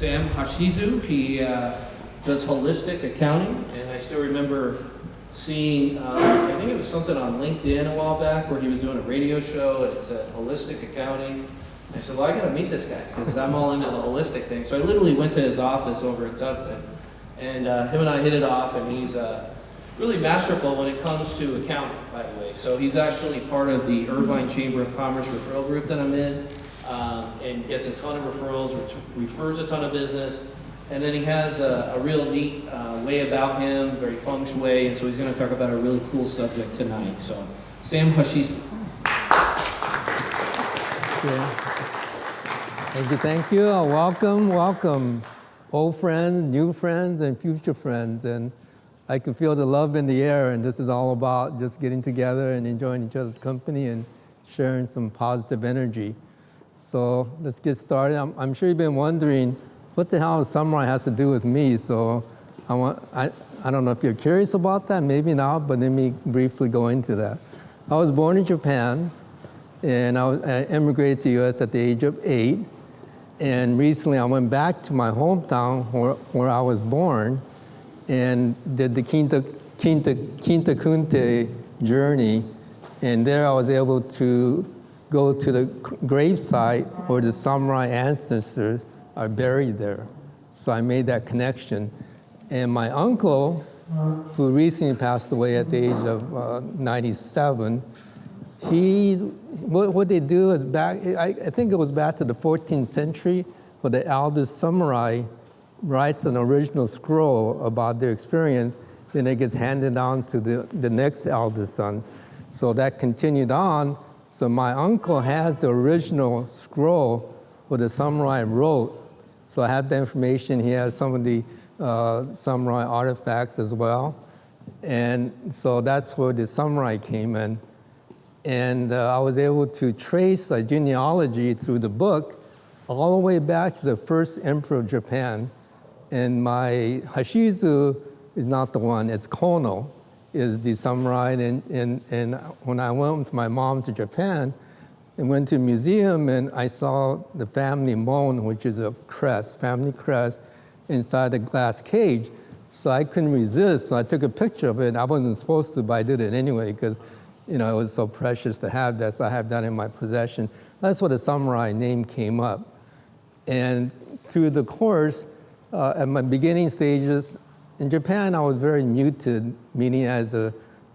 Sam Hashizu. He does holistic accounting, and I still remember seeing, I think it was something on LinkedIn a while back where he was doing a radio show and it said holistic accounting. I said, well, I gotta meet this guy because I'm all into the holistic thing. So I literally went to his office over in Tustin, and him and I hit it off, and he's really masterful when it comes to accounting, by the way. So he's actually part of the Irvine Chamber of Commerce referral group that I'm in, and gets a ton of referrals, which refers a ton of business. And then he has a real neat way about him, very feng shui, and so he's going to talk about a really cool subject tonight. So, Sam Hashizu. Thank you. Welcome, old friends, new friends, and future friends. And I can feel the love in the air, and this is all about just getting together and enjoying each other's company and sharing some positive energy. So let's get started. I'm sure you've been wondering, what the hell samurai has to do with me? So I don't know if you're curious about that, maybe not, but let me briefly go into that. I was born in Japan, and I immigrated to the US at the age of 8. And recently I went back to my hometown where I was born and did the Kinta Kunte journey. And there I was able to go to the gravesite where the samurai ancestors are buried there. So I made that connection. And my uncle, who recently passed away at the age of 97, what they do is I think it was back to the 14th century, where the eldest samurai writes an original scroll about their experience, then it gets handed down to the next eldest son. So that continued on. So my uncle has the original scroll where the samurai wrote. So I have the information. He has some of the samurai artifacts as well. And so that's where the samurai came in. And I was able to trace a genealogy through the book all the way back to the first emperor of Japan. And my Hashizu is not the one, it's Kono, is the samurai. And when I went with my mom to Japan, and went to a museum, and I saw the family mon, which is a crest, family crest, inside a glass cage. So I couldn't resist, so I took a picture of it. I wasn't supposed to, but I did it anyway, because it was so precious to have that, so I have that in my possession. That's where the samurai name came up. And through the course, at my beginning stages, in Japan, I was very muted, meaning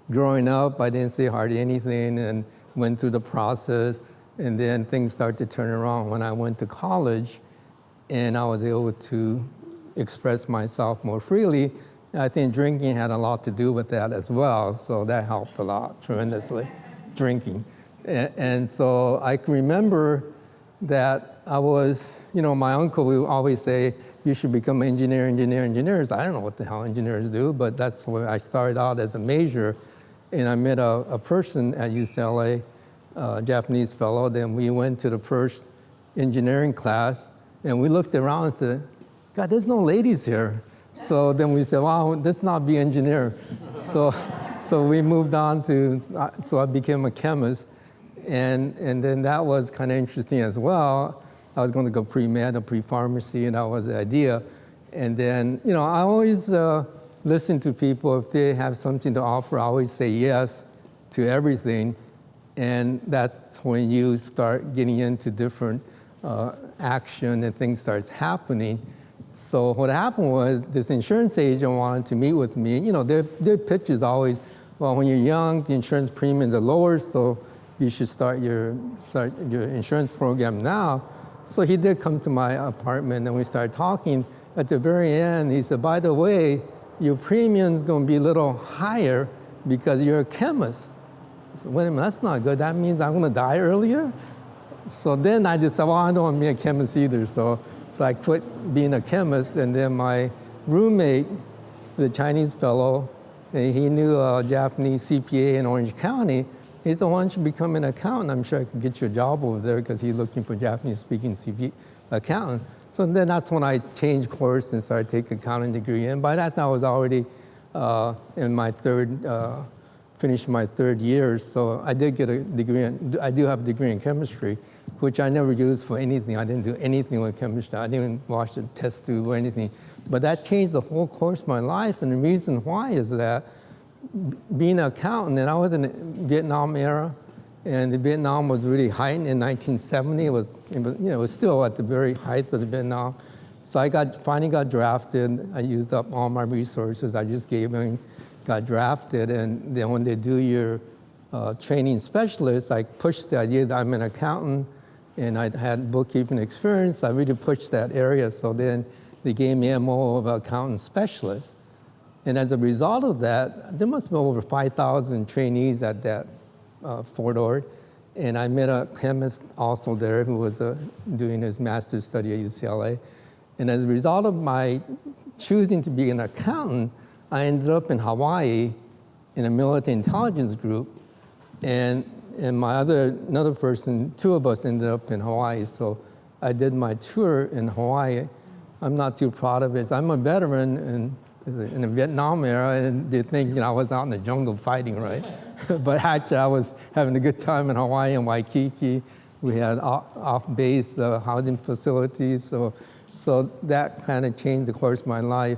growing up, I didn't say hardly anything, and went through the process, and then things started to turn around when I went to college, and I was able to express myself more freely. I think drinking had a lot to do with that as well, so that helped a lot tremendously, drinking. And so I can remember that I was, my uncle would always say, you should become an engineers. I don't know what the hell engineers do, but that's where I started out as a major. And I met a person at UCLA, a Japanese fellow. Then we went to the first engineering class, and we looked around and said, God, there's no ladies here. So then we said, wow, let's not be engineer. So we moved on so I became a chemist. And then that was kind of interesting as well. I was going to go pre-med or pre-pharmacy, and that was the idea. And then, I always listen to people. If they have something to offer, I always say yes to everything. And that's when you start getting into different action and things starts happening. So what happened was this insurance agent wanted to meet with me. Their pitch is always, well, when you're young, the insurance premiums are lower, so you should start your insurance program now. So he did come to my apartment, and we started talking. At the very end, he said, by the way, your premium's going to be a little higher because you're a chemist. I said, wait a minute, that's not good. That means I'm going to die earlier? So then I just said, well, I don't want to be a chemist either. So I quit being a chemist, and then my roommate, the Chinese fellow, and he knew a Japanese CPA in Orange County. He said, why don't you become an accountant? I'm sure I could get you a job over there because he's looking for Japanese-speaking CPA accountant. So then that's when I changed course and started taking accounting degree. And by that time, I was already in my finished my third year. So I did get a degree, I do have a degree in chemistry. which I never used for anything. I didn't do anything with chemistry. I didn't even wash the test tube or anything. But that changed the whole course of my life, and the reason why is that being an accountant, and I was in the Vietnam era, and the Vietnam was really heightened in 1970. It was still at the very height of the Vietnam. So I finally got drafted. I used up all my resources I just gave them, got drafted, and then when they do your training specialist, I pushed the idea that I'm an accountant, and I had bookkeeping experience. I really pushed that area, so then they gave me MO of accountant specialist. And as a result of that, there must be over 5,000 trainees at that Fort Ord. And I met a chemist also there who was doing his master's study at UCLA. And as a result of my choosing to be an accountant, I ended up in Hawaii in a military intelligence group. And another person, two of us ended up in Hawaii. So I did my tour in Hawaii. I'm not too proud of it. I'm a veteran in the Vietnam era, and they think I was out in the jungle fighting, right? But actually, I was having a good time in Hawaii and Waikiki. We had off-base housing facilities, so that kind of changed the course of my life.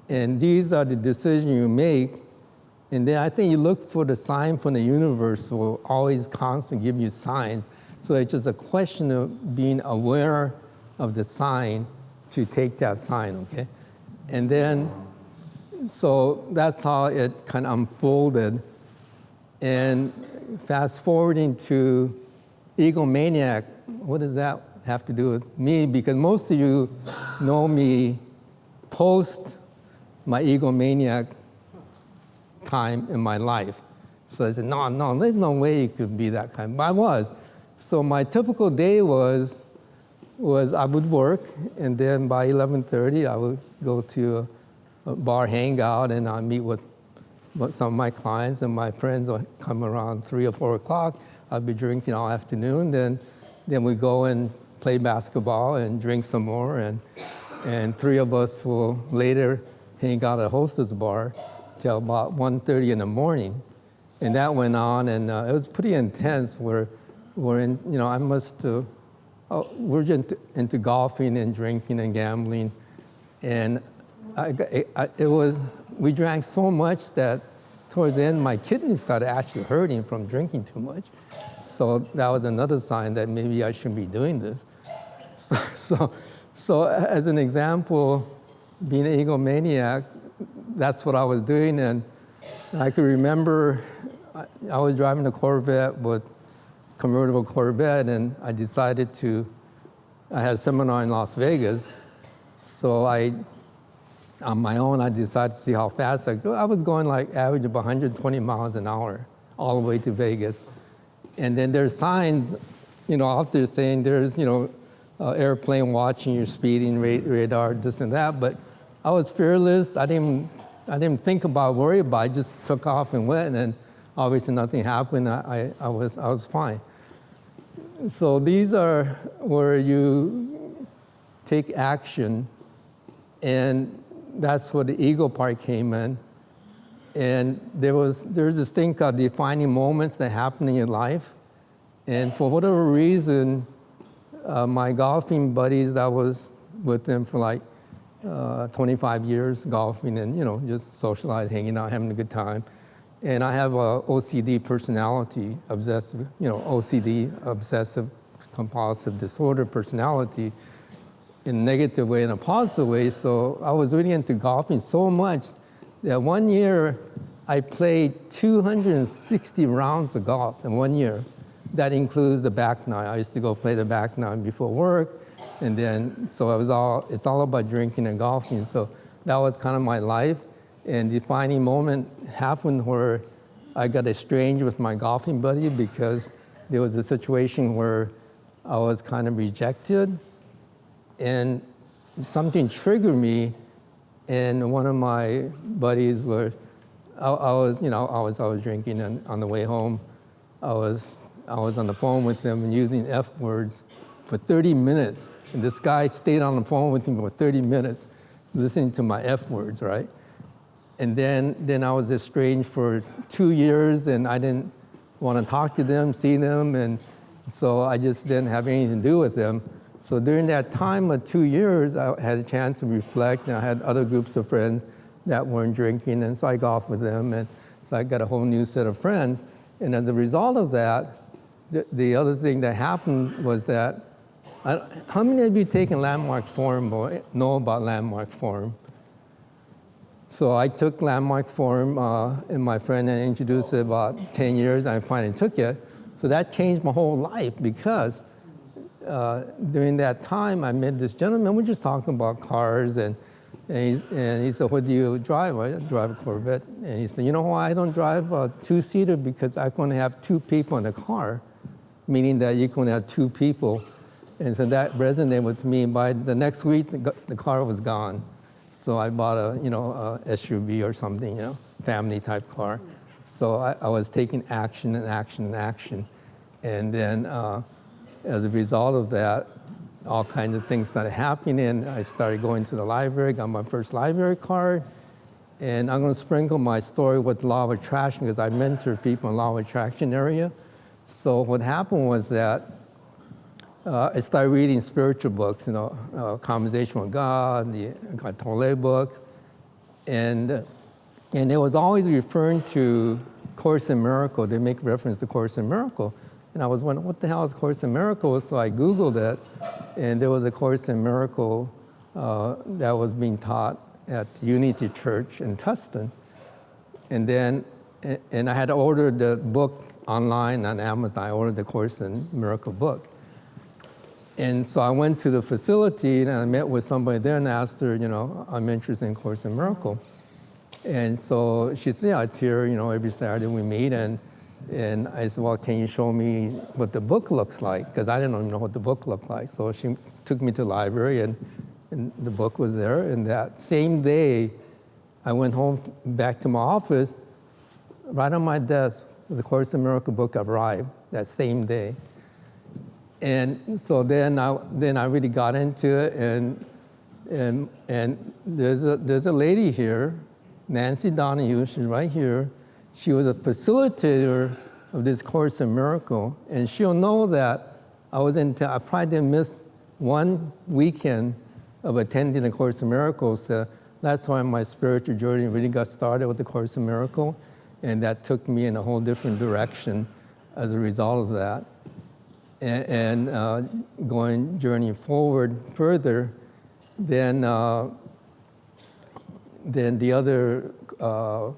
And these are the decisions you make, and then I think you look for the sign from the universe will always constantly give you signs. So it's just a question of being aware of the sign to take that sign, okay? And then, so that's how it kind of unfolded. And fast forwarding to egomaniac, what does that have to do with me? Because most of you know me post my egomaniac time in my life. So I said, no, there's no way it could be that kind. But I was. So my typical day was I would work, and then by 11:30, I would go to a bar hangout, and I'd meet with some of my clients, and my friends would come around 3 or 4 o'clock. I'd be drinking all afternoon. Then we go and play basketball and drink some more, and 3 of us will later hang out at a hostess bar till about 1:30 in the morning. And that went on, and it was pretty intense. We're just into golfing and drinking and gambling, and we drank so much that towards the end my kidneys started actually hurting from drinking too much. So that was another sign that maybe I shouldn't be doing this. So as an example, being an egomaniac, that's what I was doing, and I could remember I was driving a Corvette with convertible Corvette, and I had a seminar in Las Vegas, so on my own, I decided to see how fast I go. I was going like average of 120 miles an hour all the way to Vegas. And then there's signs, out there saying there's, airplane watching your speeding radar, this and that, but I was fearless. I didn't worry about it. I just took off and went, and obviously nothing happened. I was fine. So these are where you take action, and that's where the ego part came in. And there's this thing called defining moments that happen in your life. And for whatever reason, my golfing buddies, that was with them for like 25 years, golfing and, just socializing, hanging out, having a good time. And I have a OCD personality, OCD, obsessive compulsive disorder personality, in a negative way and a positive way. So I was really into golfing so much that one year I played 260 rounds of golf in 1 year. That includes the back nine. I used to go play the back nine before work, and then it's all about drinking and golfing. So that was kind of my life. And the defining moment happened where I got estranged with my golfing buddy because there was a situation where I was kind of rejected, and something triggered me. And one of my buddies I was drinking, and on the way home, I was on the phone with him and using F words for 30 minutes. And this guy stayed on the phone with me for 30 minutes, listening to my F words, right? And then I was estranged for 2 years, and I didn't want to talk to them, see them, and So I just didn't have anything to do with them. So during that time of 2 years, I had a chance to reflect, and I had other groups of friends that weren't drinking, and so I got off with them, and so I got a whole new set of friends. And as a result of that, the other thing that happened was that, how many of you taken Landmark Forum or know about Landmark Forum? So I took Landmark Forum, and my friend had introduced it about 10 years, and I finally took it. So that changed my whole life, because during that time, I met this gentleman. We're just talking about cars, and he said, "What do you drive?" I drive a Corvette. And he said, "You know why I don't drive a two-seater? Because I can have two people in the car, meaning that you can have two people." And so that resonated with me. By the next week, the car was gone. So I bought a SUV or something, family-type car. So I was taking action and action and action. And then as a result of that, all kinds of things started happening. I started going to the library, got my first library card. And I'm going to sprinkle my story with law of attraction, because I mentor people in law of attraction area. So what happened was that I started reading spiritual books, Conversation with God, the Eckhart Tolle books. And it was always referring to Course in Miracles. They make reference to Course in Miracles. And I was wondering, what the hell is Course in Miracles? So I Googled it, and there was a Course in Miracles that was being taught at Unity Church in Tustin. And I had ordered the book online on Amazon. I ordered the Course in Miracles book. And so I went to the facility, and I met with somebody there and asked her, I'm interested in Course in Miracles. And so she said, yeah, it's here, every Saturday we meet. And I said, well, can you show me what the book looks like? Because I didn't even know what the book looked like. So she took me to the library, and the book was there. And that same day, I went home, back to my office. Right on my desk was the Course in Miracles book arrived that same day. And so then I really got into it, and there's a lady here, Nancy Donahue. She's right here. She was a facilitator of this Course in Miracles, and she'll know that I probably didn't miss one weekend of attending the Course in Miracles. That's why my spiritual journey really got started with the Course in Miracles, and that took me in a whole different direction as a result of that. And journeying forward further, then the other law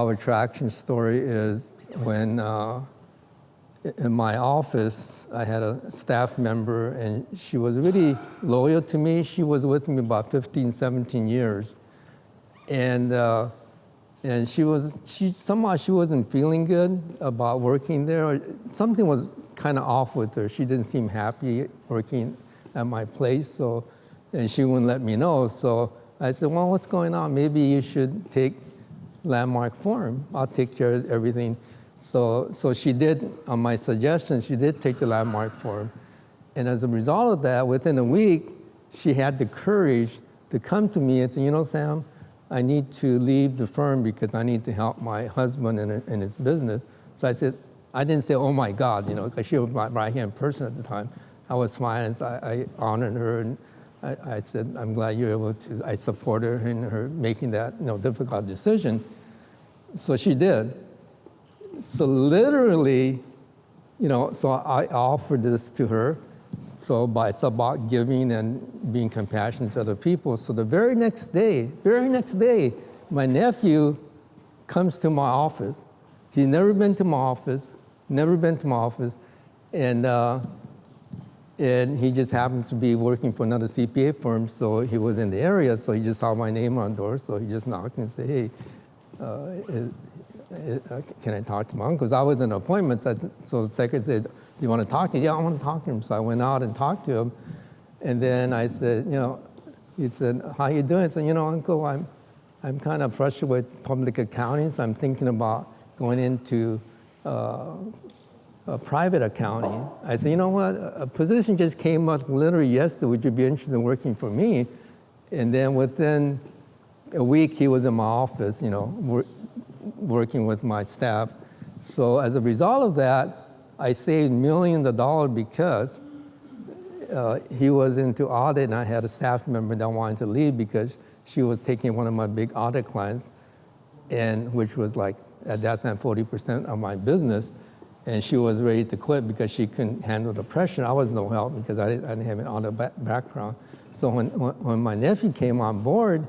of attraction story is when in my office I had a staff member, and she was really loyal to me. She was with me about 15, 17 years, and she wasn't feeling good about working there. Something was kind of off with her. She didn't seem happy working at my place, and she wouldn't let me know. So I said, well, what's going on? Maybe you should take Landmark Forum. I'll take care of everything. So she did, on my suggestion, she did take the Landmark Forum. And as a result of that, within a week, she had the courage to come to me and say, Sam, I need to leave the firm because I need to help my husband in his business. So I didn't say, oh my God, because she was my right-hand person at the time. I was smiling, so I honored her, and I said, I'm glad you're able to, I support her in her making that difficult decision. So she did. So literally, so I offered this to her. So it's about giving and being compassionate to other people. So the very next day, my nephew comes to my office. He's never been to my office, and he just happened to be working for another CPA firm, so he was in the area, so he just saw my name on the door, so he just knocked and said, hey, can I talk to my uncle? Because I was in an appointment, so the secretary said, do you want to talk to him? Yeah, I want to talk to him. So I went out and talked to him, and then I said, he said, how you doing? I said, Uncle, I'm kind of frustrated with public accounting, so I'm thinking about going into private accounting. I said, you know what, a position just came up literally yesterday. Would you be interested in working for me? And then within a week, he was in my office, working with my staff. So as a result of that, I saved millions of dollars because he was into audit, and I had a staff member that wanted to leave because she was taking one of my big audit clients, and which was like, at that time, 40% of my business, and she was ready to quit because she couldn't handle the pressure. I was no help because I didn't have an audit background. So when my nephew came on board,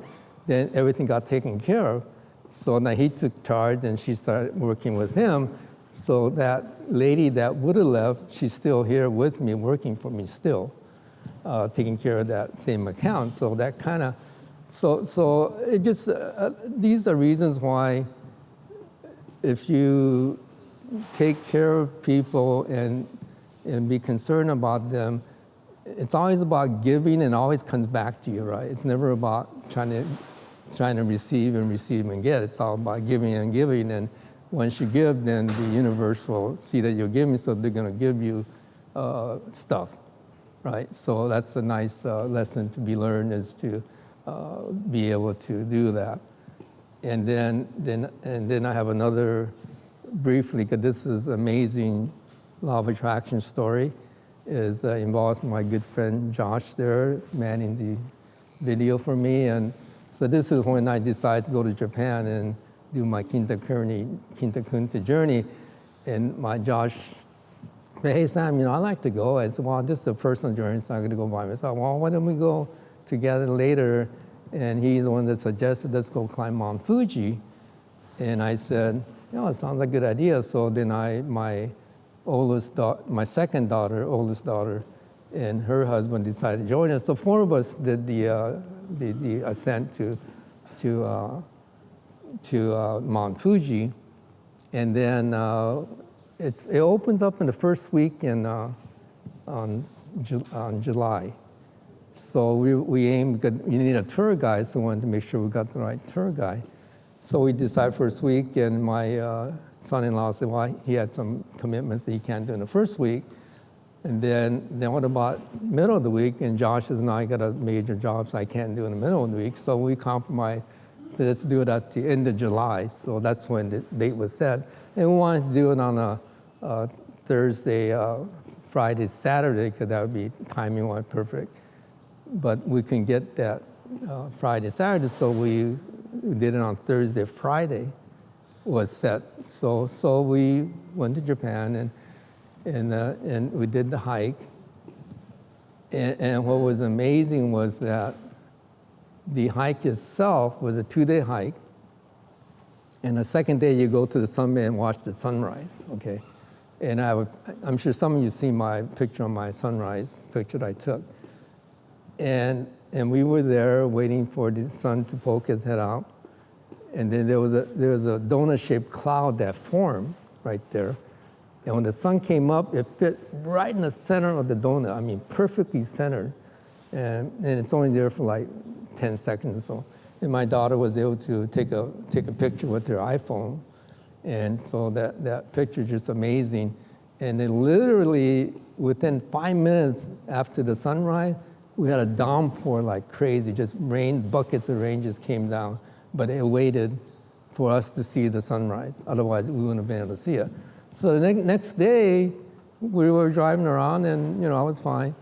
then everything got taken care of. So now he took charge, and she started working with him. So that lady that would have left, she's still here with me, working for me still, taking care of that same account. So that kind of, so it just, these are reasons why if you take care of people and be concerned about them, it's always about giving and always comes back to you, right? It's never about trying to receive and get. It's all about giving and giving. And once you give, then the universe will see that you're giving, so they're going to give you stuff, right? So that's a nice lesson to be learned, is to be able to do that. And then I have another, briefly, because this is amazing law of attraction story, is involves my good friend Josh there, manning the video for me. And so this is when I decided to go to Japan and do my Kinta Kunta journey. And my Josh said, hey Sam, I'd like to go. I said, well, this is a personal journey, so I'm going to go by myself. Well, why don't we go together later? And he's the one that suggested, let's go climb Mount Fuji. And I said, it sounds like a good idea. So then my second daughter, oldest daughter, and her husband decided to join us. So 4 of us did the ascent to Mount Fuji. And then it opens up in the first week on July. So we aimed, because you need a tour guide, so we wanted to make sure we got the right tour guide. So we decided first week, and my son-in-law said, well, he had some commitments that he can't do in the first week. And then what about middle of the week? And Josh and I got a major job, so I can't do it in the middle of the week. So we compromised, so let's do it at the end of July. So that's when the date was set. And we wanted to do it on a Thursday, Friday, Saturday, because that would be timing-wise perfect. But we can get that Friday, Saturday, so we did it on Thursday, Friday was set. So we went to Japan and we did the hike. And what was amazing was that the hike itself was a 2-day hike. And the second day you go to the summit and watch the sunrise, okay? And I'm sure some of you see my picture on my sunrise picture that I took. And we were there waiting for the sun to poke his head out. And then there was a donut-shaped cloud that formed right there. And when the sun came up, it fit right in the center of the donut. I mean, perfectly centered. And it's only there for like 10 seconds or so. And my daughter was able to take a picture with her iPhone. And so that picture is just amazing. And then literally within 5 minutes after the sunrise, we had a downpour like crazy, just rain, buckets of rain just came down. But it waited for us to see the sunrise. Otherwise, we wouldn't have been able to see it. So the next day, we were driving around, and I was fine.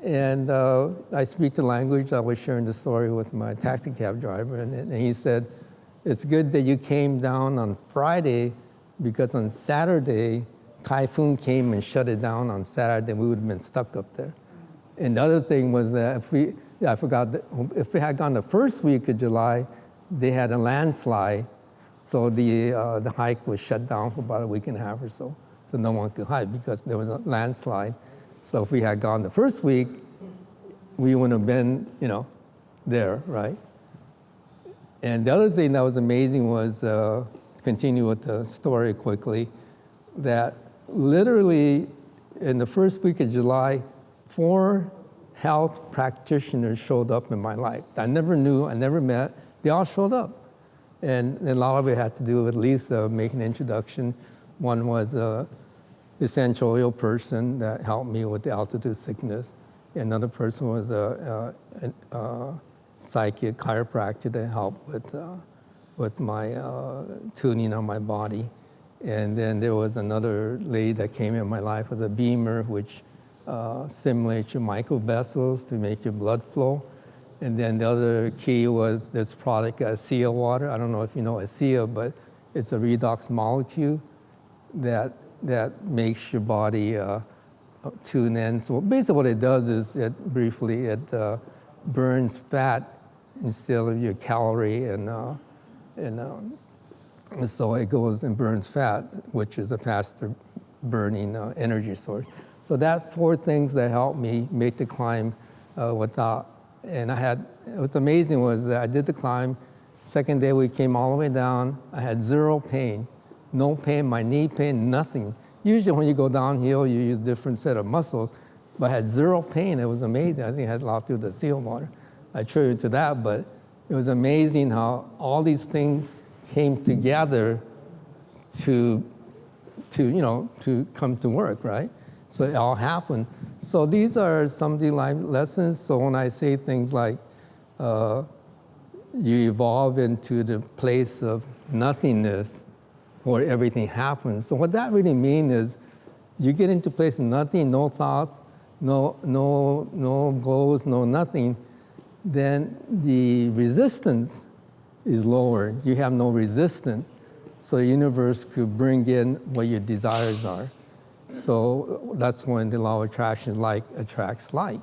And I speak the language. I was sharing the story with my taxi cab driver, and he said, it's good that you came down on Friday, because on Saturday, typhoon came and shut it down on Saturday. We would have been stuck up there. And the other thing was that if we had gone the first week of July, they had a landslide, so the hike was shut down for about a week and a half or so. So no one could hike because there was a landslide. So if we had gone the first week, we wouldn't have been, there, right? And the other thing that was amazing was, continue with the story quickly, that literally in the first week of July, 4 health practitioners showed up in my life. I never knew, I never met. They all showed up. And a lot of it had to do with Lisa making an introduction. One was an essential oil person that helped me with the altitude sickness. Another person was a psychic chiropractor that helped with my tuning on my body. And then there was another lady that came in my life with a beamer, which stimulates your microvessels to make your blood flow. And then the other key was this product, ASEA water. I don't know if you know ASEA, but it's a redox molecule that makes your body tune in. So basically what it does is, it burns fat instead of your calorie, and so it goes and burns fat, which is a faster burning energy source. So that 4 things that helped me make the climb without, and what's amazing was that I did the climb. Second day we came all the way down. I had 0 pain, no pain, my knee pain, nothing. Usually when you go downhill, you use different set of muscles, but I had 0 pain. It was amazing. I think it had a lot to do with the seal water. I attribute to that, but it was amazing how all these things came together to come to work, right? So it all happened. So these are some of the life lessons. So when I say things like, you evolve into the place of nothingness where everything happens. So what that really means is you get into a place of nothing, no thoughts, no goals, no nothing, then the resistance is lowered. You have no resistance. So the universe could bring in what your desires are. So that's when the law of attraction, like attracts like.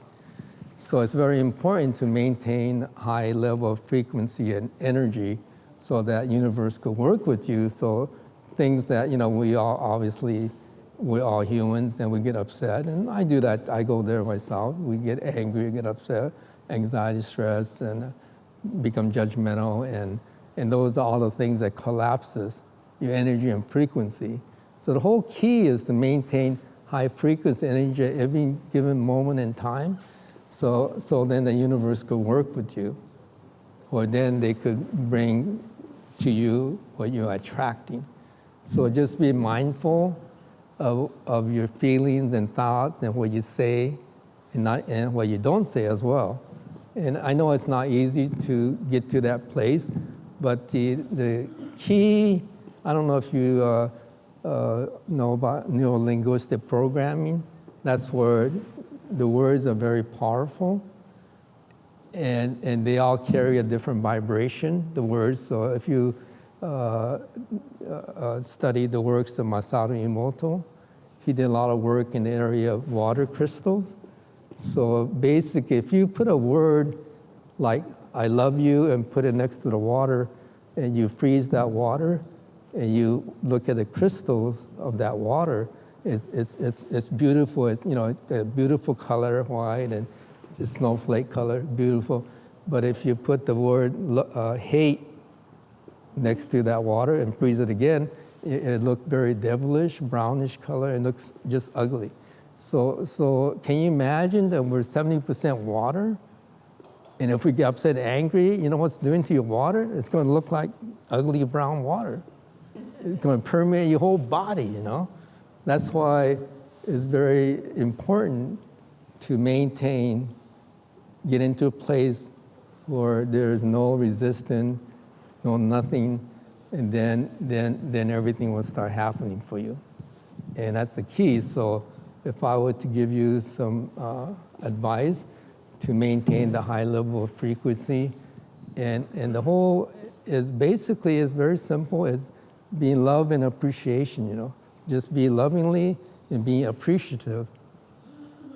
So it's very important to maintain high level of frequency and energy so that universe could work with you. So things that, we're all humans and we get upset. And I do that, I go there myself. We get angry, get upset, anxiety, stress, and become judgmental. And those are all the things that collapses your energy and frequency. So the whole key is to maintain high frequency energy at every given moment in time. So then the universe could work with you, or then they could bring to you what you're attracting. So just be mindful of your feelings and thoughts and what you say and what you don't say as well. And I know it's not easy to get to that place, but the key, I don't know if you know about neuro-linguistic programming. That's where the words are very powerful, and they all carry a different vibration, the words. So if you study the works of Masaru Emoto, he did a lot of work in the area of water crystals. So basically, if you put a word like I love you and put it next to the water, and you freeze that water, and you look at the crystals of that water, it's beautiful. It's got a beautiful color, white, and just snowflake color, beautiful. But if you put the word hate next to that water and freeze it again, it looked very devilish, brownish color, and looks just ugly. So can you imagine that we're 70% water? And if we get upset, angry, you know what's doing to your water? It's going to look like ugly brown water. It's going to permeate your whole body, That's why it's very important to get into a place where there's no resistance, no nothing, and then everything will start happening for you. And that's the key. So if I were to give you some advice to maintain the high level of frequency, and the whole is very simple, is being love and appreciation, Just be lovingly and be appreciative.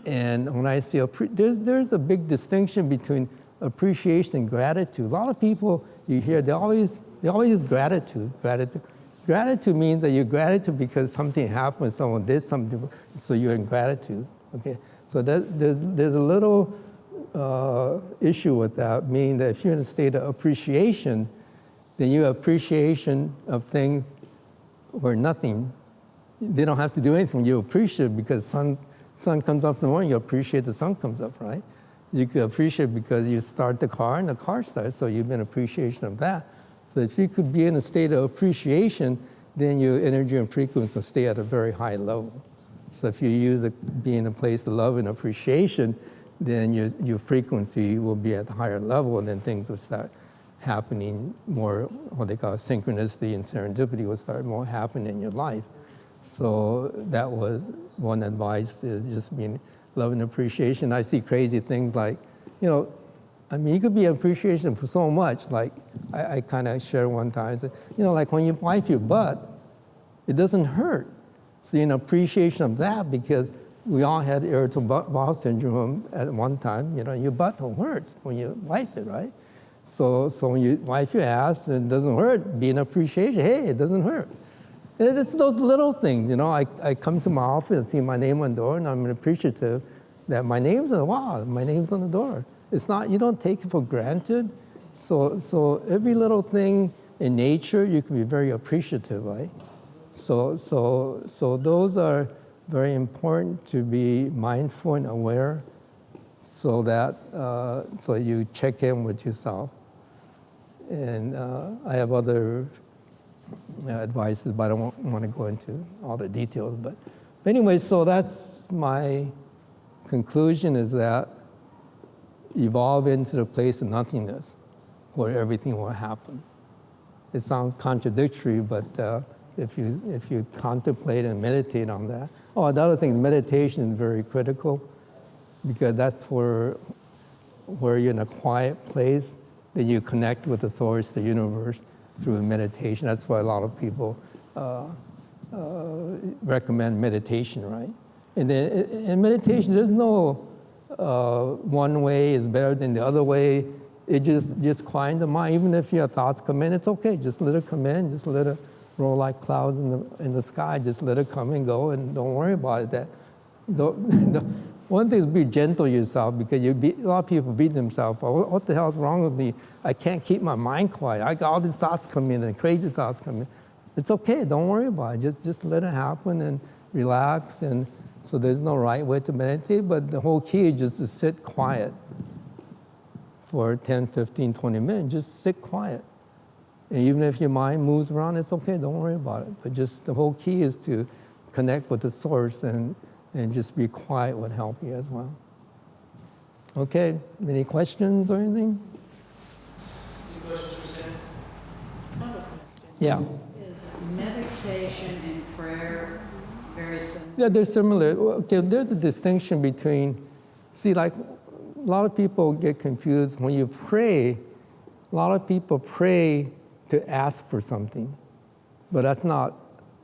And when I say there's a big distinction between appreciation and gratitude. A lot of people you hear, they always use gratitude. Gratitude means that you're gratitude because something happened, someone did something, so you're in gratitude. Okay, so there's a little issue with that, meaning that if you're in a state of appreciation, then you have appreciation of things where nothing. They don't have to do anything. You appreciate because sun comes up in the morning. You appreciate the sun comes up, right? You could appreciate because you start the car and the car starts. So you've been appreciation of that. So if you could be in a state of appreciation, then your energy and frequency will stay at a very high level. So if you be in a place of love and appreciation, then your frequency will be at a higher level, and then things will start happening more, what they call synchronicity and serendipity will start more happening in your life. So that was one advice, is just being love and appreciation. I see crazy things like, I mean, you could be appreciation for so much. Like I kind of shared one time, I said, like when you wipe your butt, it doesn't hurt. So appreciation of that, because we all had irritable bowel syndrome at one time. Your butt hurts when you wipe it, right? So when you wipe your ass, it doesn't hurt. Be an appreciation. Hey, it doesn't hurt. And it's those little things, I come to my office and see my name on the door, and I'm appreciative that my name's on the door. It's not, you don't take it for granted. So every little thing in nature, you can be very appreciative, right? So those are very important, to be mindful and aware, so that so you check in with yourself. And I have other advices, but I don't want to go into all the details. But anyway, so that's my conclusion, is that evolve into the place of nothingness, where everything will happen. It sounds contradictory, but if you contemplate and meditate on that. Oh, the other thing, meditation is very critical, because that's where you're in a quiet place, then you connect with the source, the universe, through meditation. That's why a lot of people recommend meditation, right? And then in meditation, there's no one way is better than the other way. It just quiet the mind. Even if your thoughts come in, it's okay. Just let it come in. Just let it roll like clouds in the sky. Just let it come and go, and don't worry about it. One thing is be gentle yourself, because a lot of people beat themselves. What the hell is wrong with me? I can't keep my mind quiet. I got all these thoughts come in, and crazy thoughts come in. It's okay. Don't worry about it. Just let it happen and relax. And so there's no right way to meditate, but the whole key is just to sit quiet for 10, 15, 20 minutes. Just sit quiet. And even if your mind moves around, it's okay. Don't worry about it. But just the whole key is to connect with the source, and just be quiet would help you as well. Okay, any questions or anything? Any questions for Sam? I have a question. Yeah. Is meditation and prayer very similar? Yeah, they're similar. Okay, there's a distinction between, like a lot of people get confused. When you pray, a lot of people pray to ask for something, but that's not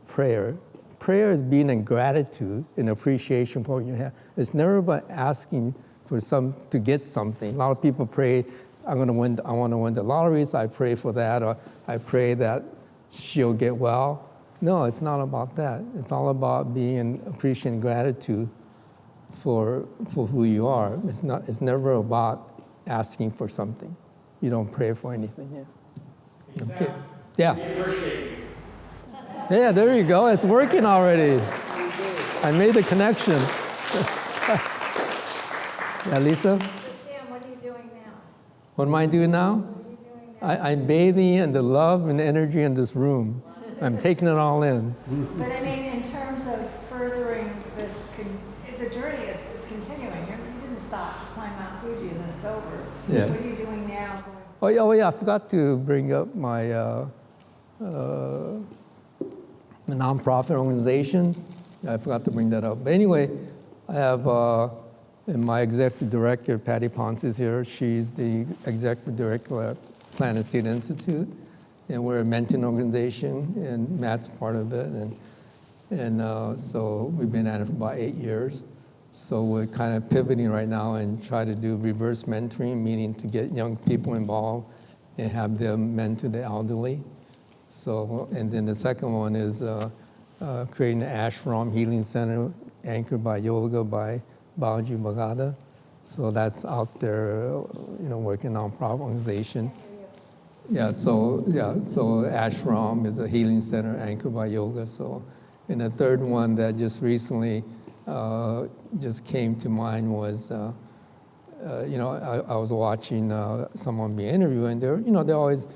prayer. Prayer is being in gratitude and appreciation for what you have. It's never about asking for to get something. A lot of people pray, I want to win the lottery, so I pray for that, or I pray that she'll get well. No, it's not about that. It's all about being appreciating gratitude for who you are. It's never about asking for something. You don't pray for anything. Yeah. Okay. Yeah. Yeah, there you go. It's working already. I made the connection. Yeah, Lisa? So Sam, what are you doing now? What am I doing now? What are you doing now? I'm bathing in the love and energy in this room. I'm taking it all in. But I mean, in terms of furthering this, the journey is continuing. You didn't stop to climb Mount Fuji and then it's over. Yeah. What are you doing now? Oh yeah, I forgot to bring up my nonprofit organizations. I forgot to bring that up. But anyway, I have my executive director, Patty Ponce, is here. She's the executive director at Planet Seed Institute. And we're a mentoring organization, and Matt's part of it. And so we've been at it for about 8 years. So we're kind of pivoting right now and try to do reverse mentoring, meaning to get young people involved and have them mentor the elderly. So, and then the second one is creating an ashram healing center anchored by yoga by Balaji Bhagada. So that's out there, working nonprofit organization. So ashram is a healing center anchored by yoga. So, and the third one that just recently just came to mind was, I was watching someone be interviewed, and they always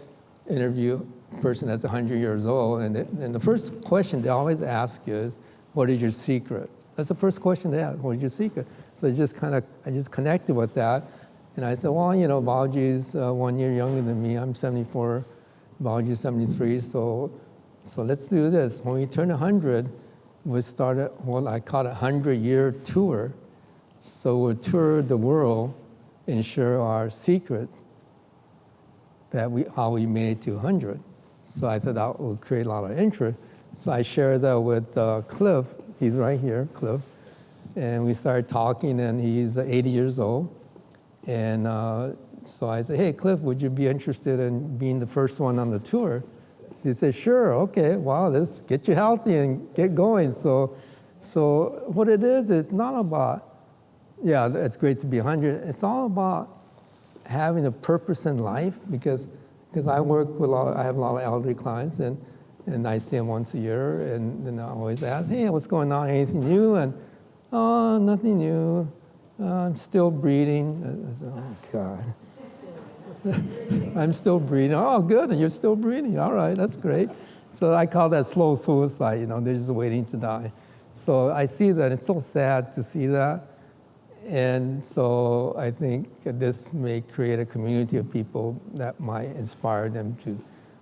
interview a person that's 100 years old, and the first question they always ask is, what is your secret? That's the first question they ask, what is your secret? So I just connected with that, And I said, well, you know, Balaji's 1 year younger than me. I'm 74, Balaji's 73, so let's do this. When we turn 100, we started what I call a 100-year tour. So we'll tour the world and share our secrets how we made it to 100. So I thought that would create a lot of interest. So I shared that with Cliff. He's right here, Cliff. And we started talking, and he's 80 years old. And so I said, hey, Cliff, would you be interested in being the first one on the tour? He said, sure, okay, wow, let's get you healthy and get going. So what it is, it's not about, yeah, it's great to be 100. It's all about having a purpose in life, because I work with I have a lot of elderly clients, and I see them once a year, and then I always ask, hey, what's going on, anything new? And, oh, nothing new. I'm still breathing. I said, oh, God. I'm still breathing. Oh, good, you're still breathing. All right, that's great. So I call that slow suicide, you know, they're just waiting to die. So I see that. It's so sad to see that. And so I think this may create a community of people that might inspire them to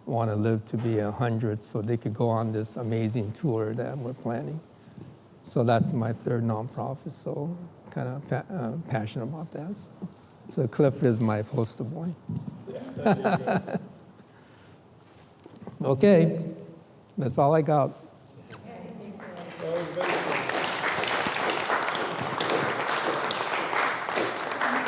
want to live to be 100, so they could go on this amazing tour that we're planning. So that's my third nonprofit, so kind of passionate about that. So Cliff is my poster boy. Okay, that's all I got.